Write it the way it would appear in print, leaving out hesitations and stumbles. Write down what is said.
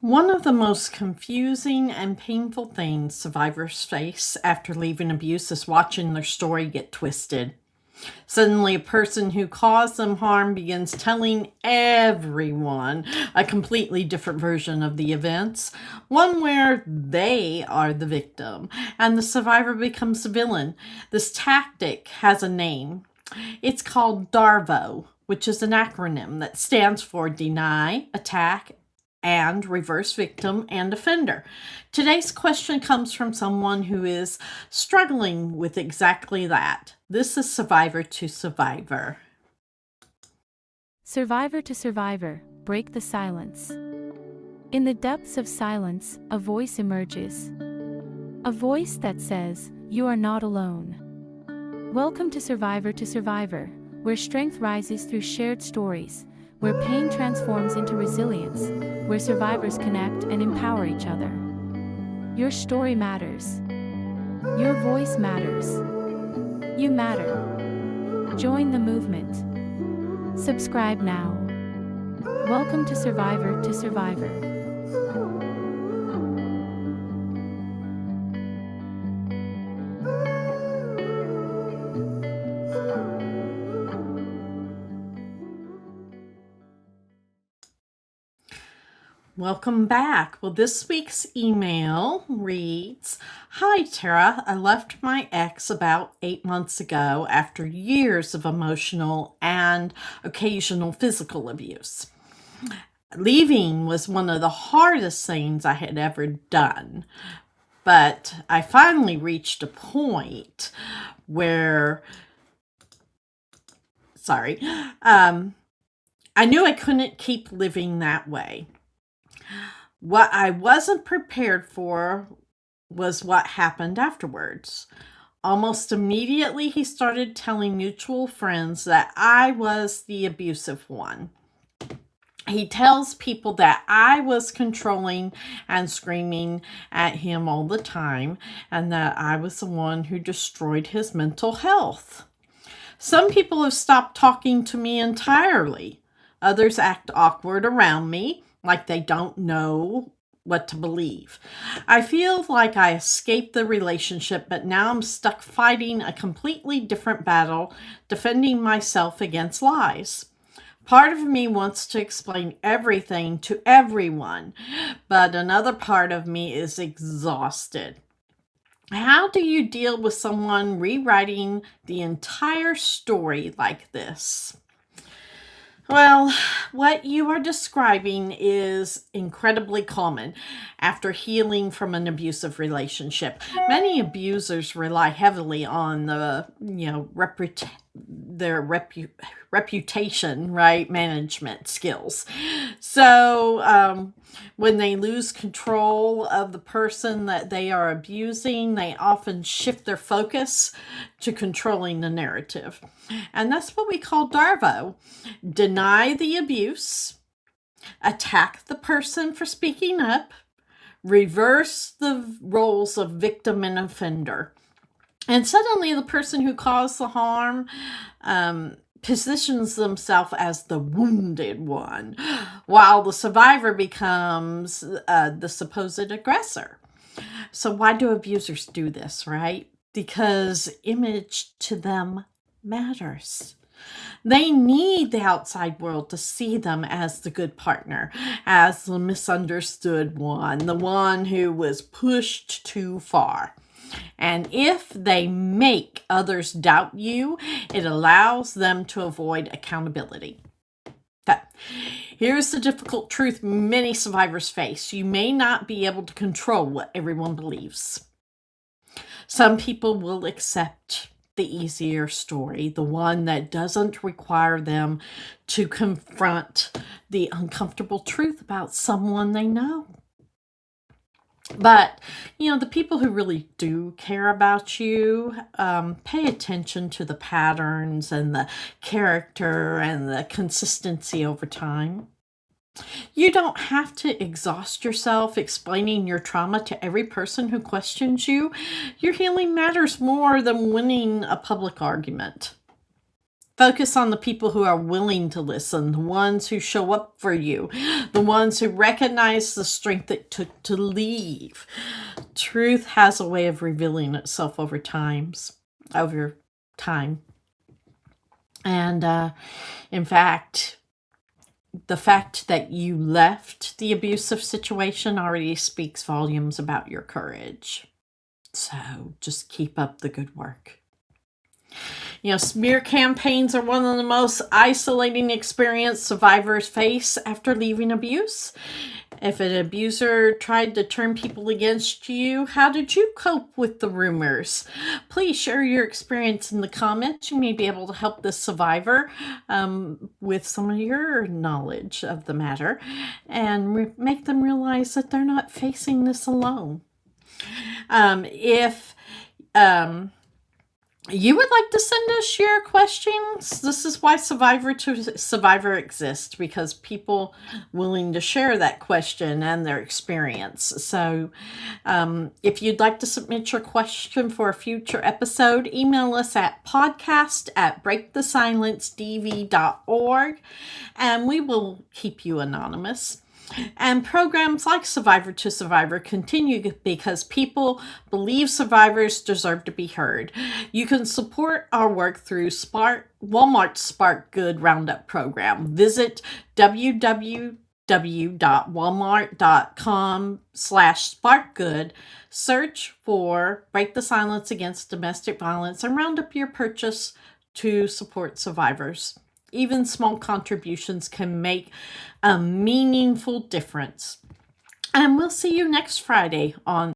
One of the most confusing and painful things survivors face after leaving abuse is watching their story get twisted. Suddenly, a person who caused them harm begins telling everyone a completely different version of the events, one where they are the victim, and the survivor becomes the villain. This tactic has a name. It's called DARVO, which is an acronym that stands for Deny, Attack, and Reverse Victim and Offender. Today's question comes from someone who is struggling with exactly that. This is Survivor to Survivor. Survivor to survivor, break the silence. In the depths of silence, a voice emerges. A voice that says, "You are not alone." Welcome to Survivor, where strength rises through shared stories, where pain transforms into resilience, where survivors connect and empower each other. Your story matters. Your voice matters. You matter. Join the movement. Subscribe now. Welcome to Survivor to Survivor. Welcome back. Well, this week's email reads, "Hi, Tara. I left my ex about 8 months ago after years of emotional and occasional physical abuse. Leaving was one of the hardest things I had ever done, but I finally reached a point where, I knew I couldn't keep living that way. What I wasn't prepared for was what happened afterwards. Almost immediately, he started telling mutual friends that I was the abusive one. He tells people that I was controlling and screaming at him all the time, and that I was the one who destroyed his mental health. Some people have stopped talking to me entirely. Others act awkward around me, like they don't know what to believe. I feel like I escaped the relationship, but now I'm stuck fighting a completely different battle, defending myself against lies. Part of me wants to explain everything to everyone, but another part of me is exhausted. How do you deal with someone rewriting the entire story like this?" Well, what you are describing is incredibly common after healing from an abusive relationship. Many abusers rely heavily on their reputation, right, management skills. So when they lose control of the person that they are abusing, they often shift their focus to controlling the narrative. And that's what we call DARVO. Deny the abuse, attack the person for speaking up, reverse the roles of victim and offender. And suddenly the person who caused the harm positions themselves as the wounded one, while the survivor becomes the supposed aggressor. So why do abusers do this, right? Because image to them matters. They need the outside world to see them as the good partner, as the misunderstood one, the one who was pushed too far. And if they make others doubt you, it allows them to avoid accountability. Okay. Here's the difficult truth many survivors face. You may not be able to control what everyone believes. Some people will accept the easier story, the one that doesn't require them to confront the uncomfortable truth about someone they know. But, the people who really do care about you, pay attention to the patterns and the character and the consistency over time. You don't have to exhaust yourself explaining your trauma to every person who questions you. Your healing matters more than winning a public argument. Focus on the people who are willing to listen, the ones who show up for you, the ones who recognize the strength it took to leave. Truth has a way of revealing itself over time. And in fact, the fact that you left the abusive situation already speaks volumes about your courage. So just keep up the good work. Smear campaigns are one of the most isolating experiences survivors face after leaving abuse. If an abuser tried to turn people against you, how did you cope with the rumors? Please share your experience in the comments. You may be able to help this survivor with some of your knowledge of the matter and make them realize that they're not facing this alone. If you would like to send us your questions, this is why Survivor to Survivor exists, because people willing to share that question and their experience. So if you'd like to submit your question for a future episode, email us at podcast@breakthesilencedv.org, and we will keep you anonymous. And programs like Survivor to Survivor continue because people believe survivors deserve to be heard. You can support our work through Walmart's Spark Good Roundup program. Visit www.walmart.com/sparkgood. Search for Break the Silence Against Domestic Violence and round up your purchase to support survivors. Even small contributions can make a meaningful difference. And we'll see you next Friday on